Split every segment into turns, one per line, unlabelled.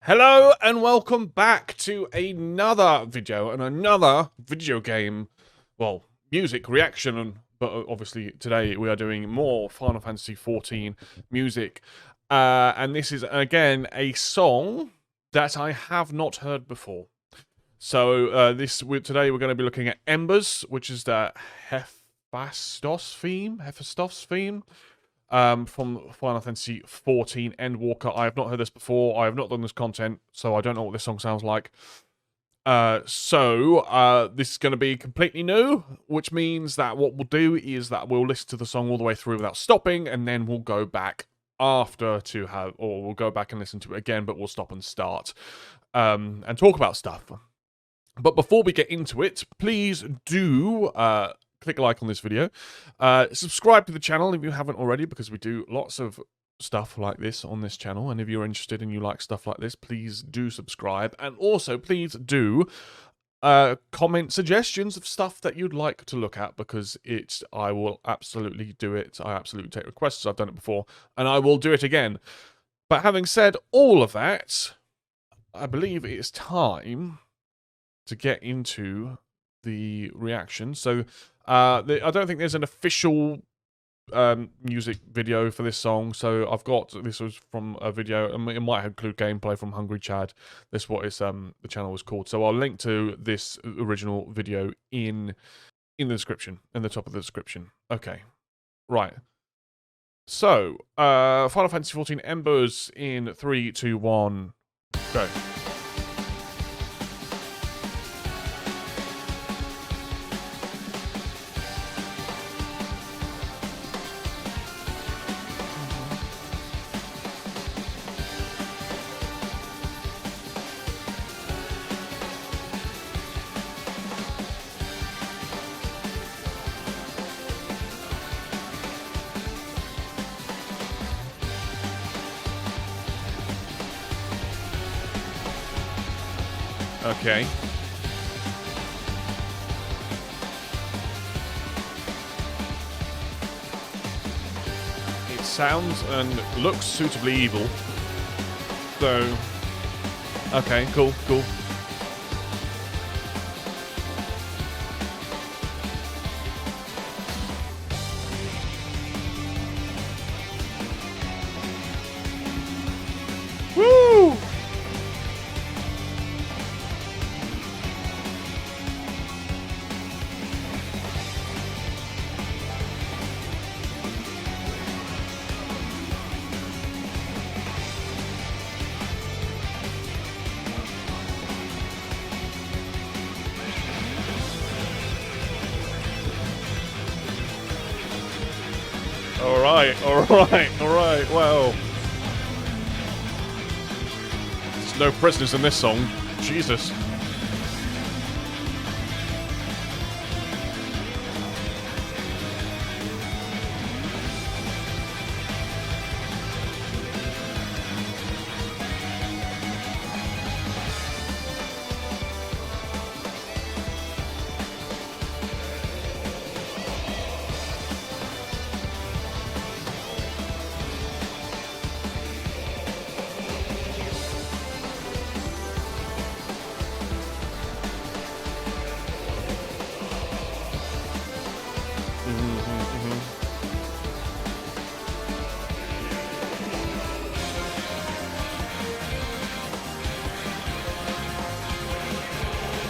Hello and welcome back to another video and another video game, well, music reaction, but obviously today we are doing more Final Fantasy XIV music, and this is again a song that I have not heard before. So today we're going to be looking at Embers, which is the Hephaestus theme. From Final Fantasy XIV Endwalker. I have not heard this before. I have not done this content, so I don't know what this song sounds like. This is going to be completely new, which means that what we'll do is that we'll listen to the song all the way through without stopping, and then we'll go back after to have, or we'll go back and listen to it again, but we'll stop and start, and talk about stuff. But before we get into it, please do, click a like on this video. Subscribe to the channel if you haven't already, because we do lots of stuff like this on this channel. And if you're interested and you like stuff like this, please do subscribe. And also, please do comment suggestions of stuff that you'd like to look at, because I will absolutely do it. I absolutely take requests. I've done it before, and I will do it again. But having said all of that, I believe it is time to get into the reaction. So I don't think there's an official music video for this song, so this was from a video, and it might include gameplay from Hungry Chad. This is what the channel was called, so I'll link to this original video in the description, in the top of the description. Okay, right. So Final Fantasy XIV Embers in 3, 2, 1, go. Okay. It sounds and looks suitably evil. So, okay, cool. Woo! All right, well. There's no prisoners in this song. Jesus.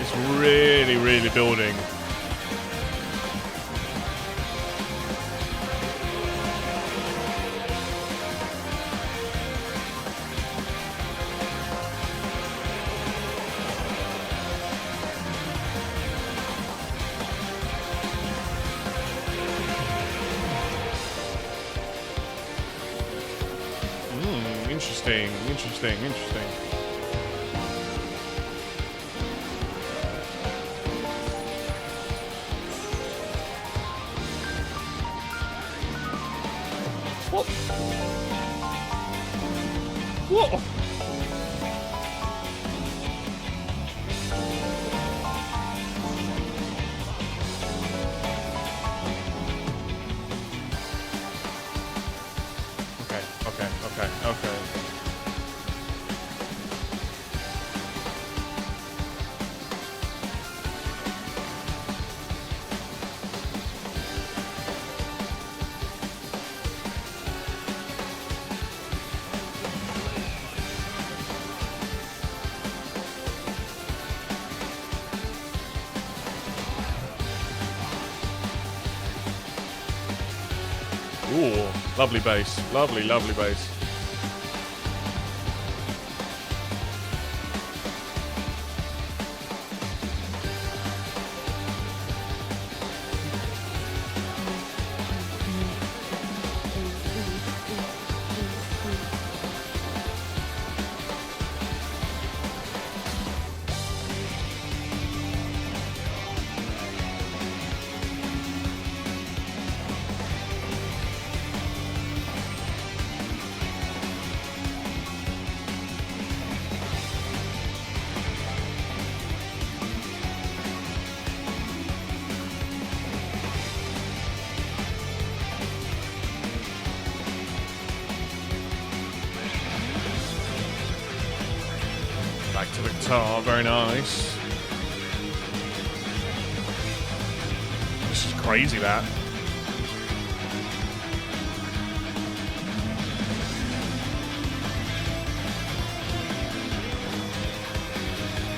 It's really building. Interesting. What? What? Okay. Ooh, lovely bass. Lovely, lovely bass. Back to the guitar, very nice. This is crazy, that.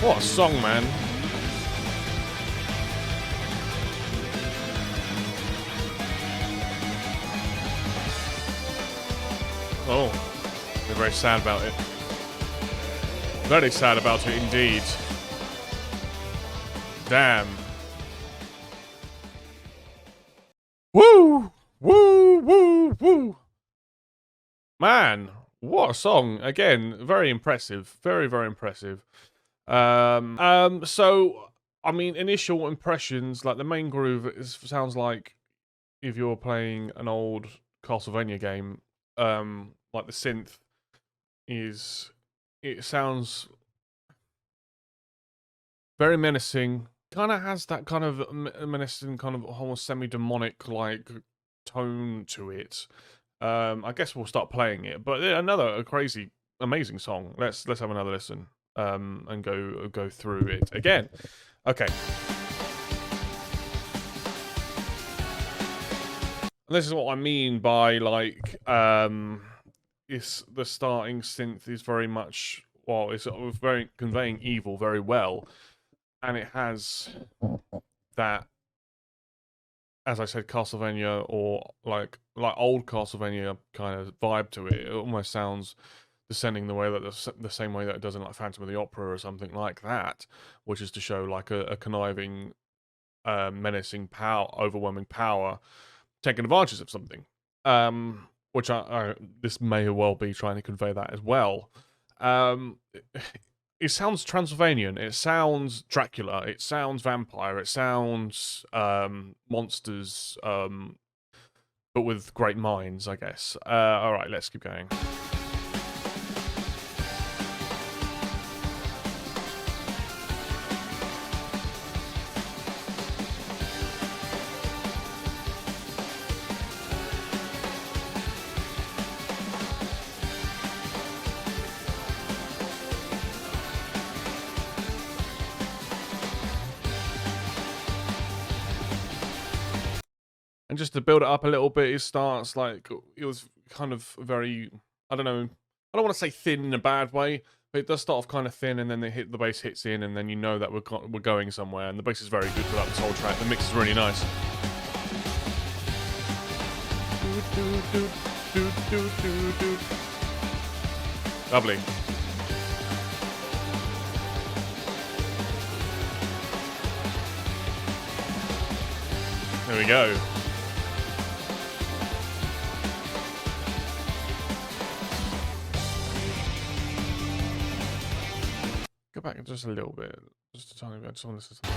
What a song, man. Oh, they're very sad about it. Very sad about it indeed. Damn. Woo! Woo! Woo! Woo! Man, what a song. Again, very impressive. Very, very impressive. So, I mean, initial impressions, like the main groove sounds like if you're playing an old Castlevania game, like the synth it sounds very menacing. Kind of has that kind of menacing, kind of almost semi-demonic like tone to it. I guess we'll start playing it, but another crazy, amazing song. Let's have another listen, and go through it again. Okay. And this is what I mean by like, it's the starting synth is very much, well, it's sort of very conveying evil very well, and it has that, as I said, Castlevania or like old Castlevania kind of vibe to it. It almost sounds descending the way that the same way that it does in like Phantom of the Opera or something like that, which is to show like a conniving, menacing power, overwhelming power, taking advantage of something. Which this may well be trying to convey that as well. It sounds Transylvanian. It sounds Dracula. It sounds vampire. It sounds monsters, but with great minds, I guess. All right, let's keep going. And just to build it up a little bit, it starts like, it was kind of very, I don't know, I don't want to say thin in a bad way, but it does start off kind of thin, and then the bass hits in, and then you know that we're going somewhere, and the bass is very good throughout this whole track. The mix is really nice. Lovely. There we go. Go back just a little bit, just a tiny bit. I just want to listen.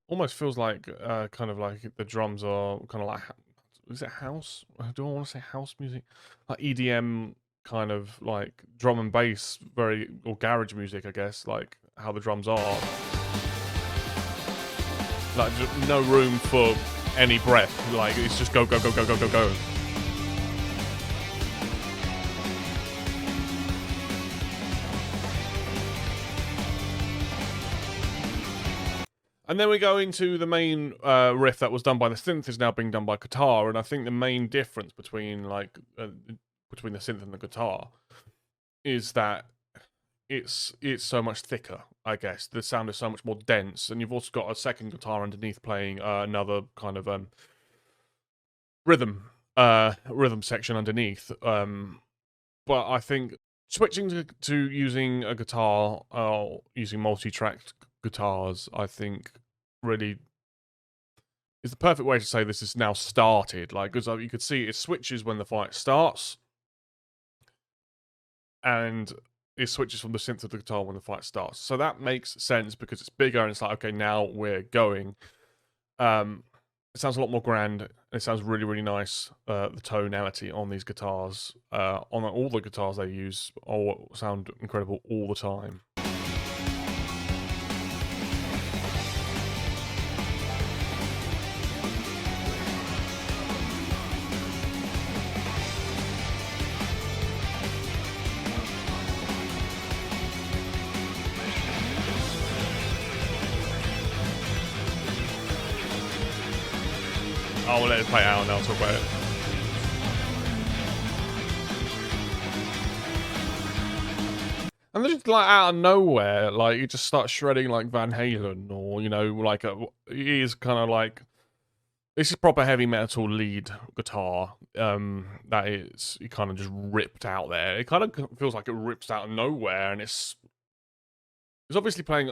Almost feels like, kind of like the drums are kind of like, is it house? Do I want to say house music? Like EDM kind of like drum and bass, or garage music, I guess, like how the drums are. Like no room for any breath. Like it's just go, go, go, go, go, go, go. And then we go into the main riff that was done by the synth is now being done by guitar, and I think the main difference between like between the synth and the guitar is that it's so much thicker, I guess. The sound is so much more dense, and you've also got a second guitar underneath playing another kind of rhythm rhythm section underneath. But I think switching to using a guitar, using multi-tracked guitars, I think really is the perfect way to say this is now started. Like, because you could see it switches when the fight starts, and it switches from the synth to the guitar when the fight starts. So that makes sense because it's bigger, and it's like, okay, now we're going. It sounds a lot more grand. It sounds really, really nice. The tonality on these guitars, on all the guitars they use, all sound incredible all the time. I'll let it play out and I'll talk about it. And then just like out of nowhere, like you just start shredding like Van Halen, or you know, like it is kind of like this is proper heavy metal lead guitar. That is kind of just ripped out there. It kind of feels like it rips out of nowhere, and it's obviously playing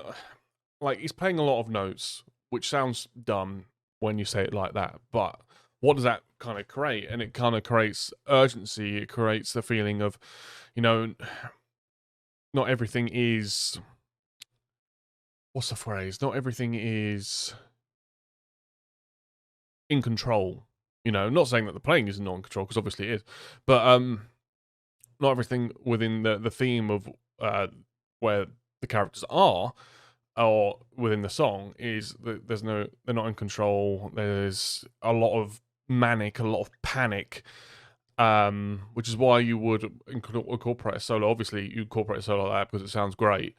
like he's playing a lot of notes, which sounds dumb when you say it like that, but what does that kind of create? And it kind of creates urgency. It creates the feeling of, you know, not everything is, what's the phrase? Not everything is in control. You know, not saying that the playing is not in control, because obviously it is, but not everything within the theme of where the characters are, or within the song, is that they're not in control. There's a lot of manic, a lot of panic, which is why you would incorporate a solo. Obviously, you incorporate a solo like that because it sounds great,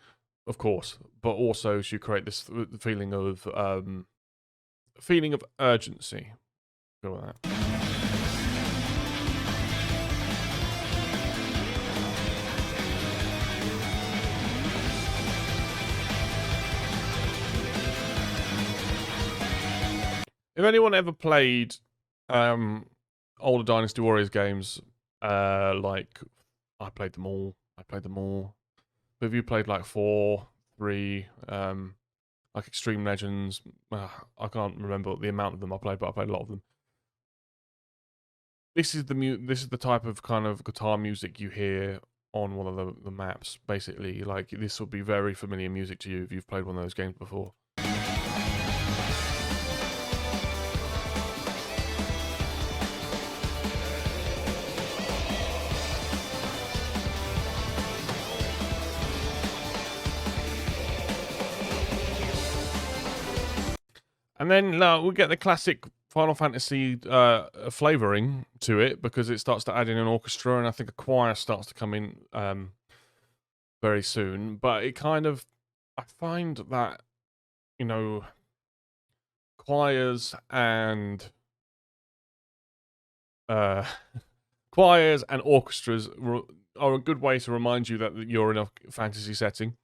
of course, but also to create this feeling of urgency. Go with that. If anyone ever played older Dynasty Warriors games, like I played them all. But have you played like 4, 3, like Extreme Legends? I can't remember the amount of them I played, but I played a lot of them. This is the type of kind of guitar music you hear on one of the maps. Basically, like this would be very familiar music to you if you've played one of those games before. And then we get the classic Final Fantasy flavoring to it, because it starts to add in an orchestra, and I think a choir starts to come in very soon. But it kind of, I find that, you know, choirs and orchestras are a good way to remind you that you're in a fantasy setting.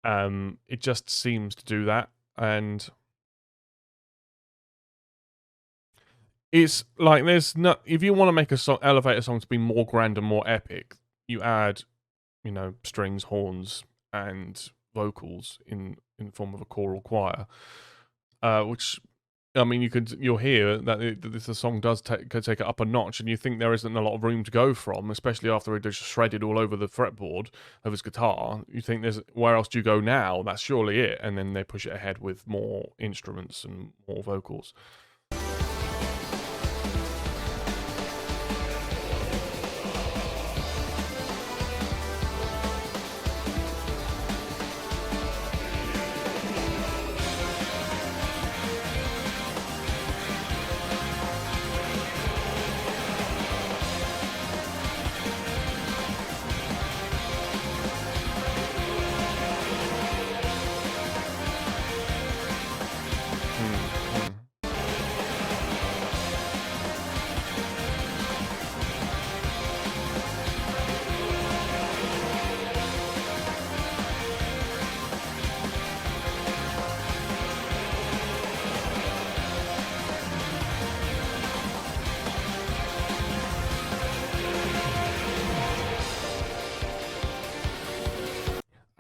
It just seems to do that, and it's like there's not. If you want to make a song, elevate a song to be more grand and more epic, you add, you know, strings, horns, and vocals in the form of a choral choir. Which, I mean, you'll hear that the song does take it up a notch, and you think there isn't a lot of room to go from, especially after it just shredded all over the fretboard of his guitar. You think where else do you go now? That's surely it. And then they push it ahead with more instruments and more vocals.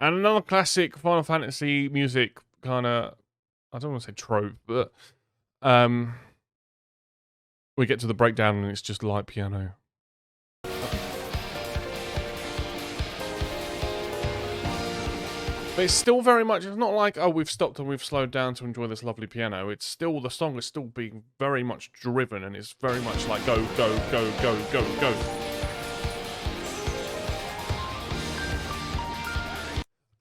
And another classic Final Fantasy music kind of, I don't want to say trope, but we get to the breakdown and it's just light piano. But it's still very much, it's not like, oh, we've stopped and we've slowed down to enjoy this lovely piano. It's still, the song is still being very much driven, and it's very much like go, go, go, go, go, go.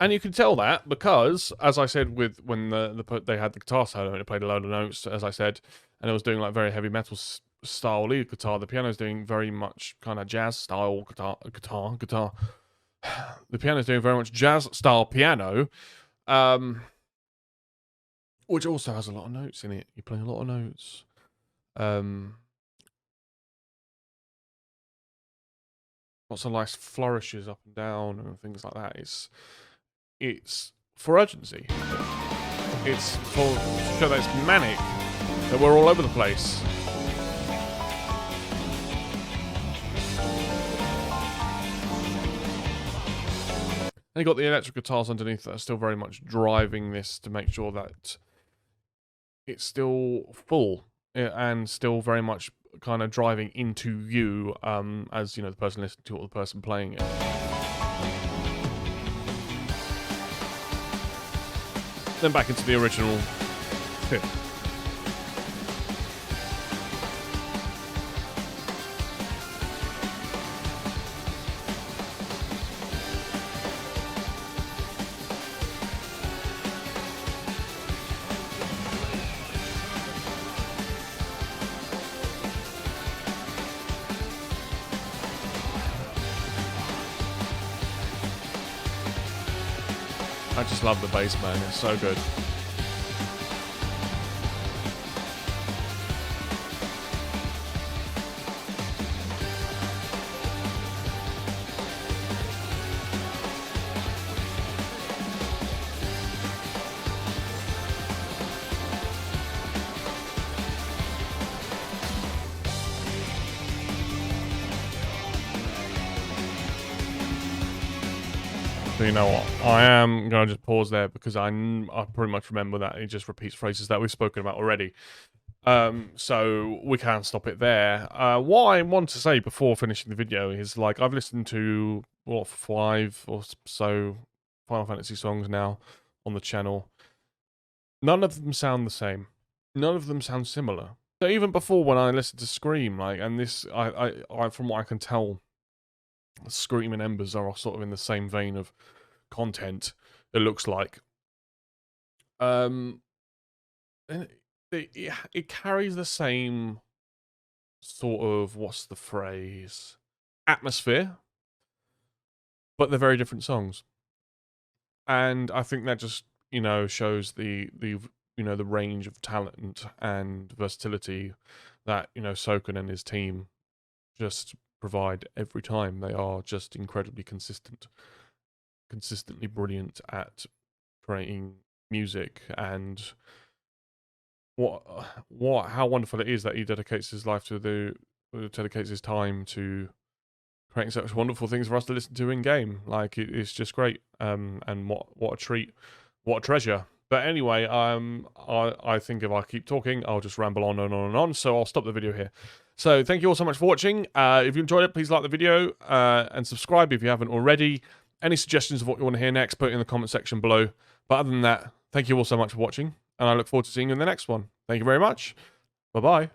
And you can tell that because, as I said, when they had the guitar solo and it played a load of notes, as I said, and it was doing like very heavy metal style lead guitar, the piano's doing very much kind of jazz style guitar. The piano's doing very much jazz style piano, which also has a lot of notes in it. You play a lot of notes. Lots of nice flourishes up and down and things like that. It's for urgency. It's for to show that it's manic, that we're all over the place. And you got the electric guitars underneath that are still very much driving this to make sure that it's still full and still very much kind of driving into you, as you know, the person listening to it or the person playing it. Then back into the original tip. I just love the bass, man. It's so good. So you know what? I am going to just pause there because I pretty much remember that it just repeats phrases that we've spoken about already. So we can stop it there. What I want to say before finishing the video is, like, I've listened to, what, 5 or so Final Fantasy songs now on the channel. None of them sound the same. None of them sound similar. So even before, when I listened to Scream, like, and this, I from what I can tell, Scream and Embers are sort of in the same vein of content, it looks like. And it carries the same sort of, what's the phrase, atmosphere, but they're very different songs. And I think that just, you know, shows the you know, the range of talent and versatility that, you know, Soken and his team just provide every time. They are just incredibly consistently brilliant at creating music, and how wonderful it is that he dedicates his life to dedicates his time to creating such wonderful things for us to listen to in game. Like, it's just great. And what a treat, what a treasure. But anyway, I think if I keep talking, I'll just ramble on and on and on. So I'll stop the video here. So thank you all so much for watching. If you enjoyed it, please like the video and subscribe if you haven't already. Any suggestions of what you want to hear next, put it in the comment section below. But other than that, thank you all so much for watching, and I look forward to seeing you in the next one. Thank you very much. Bye-bye.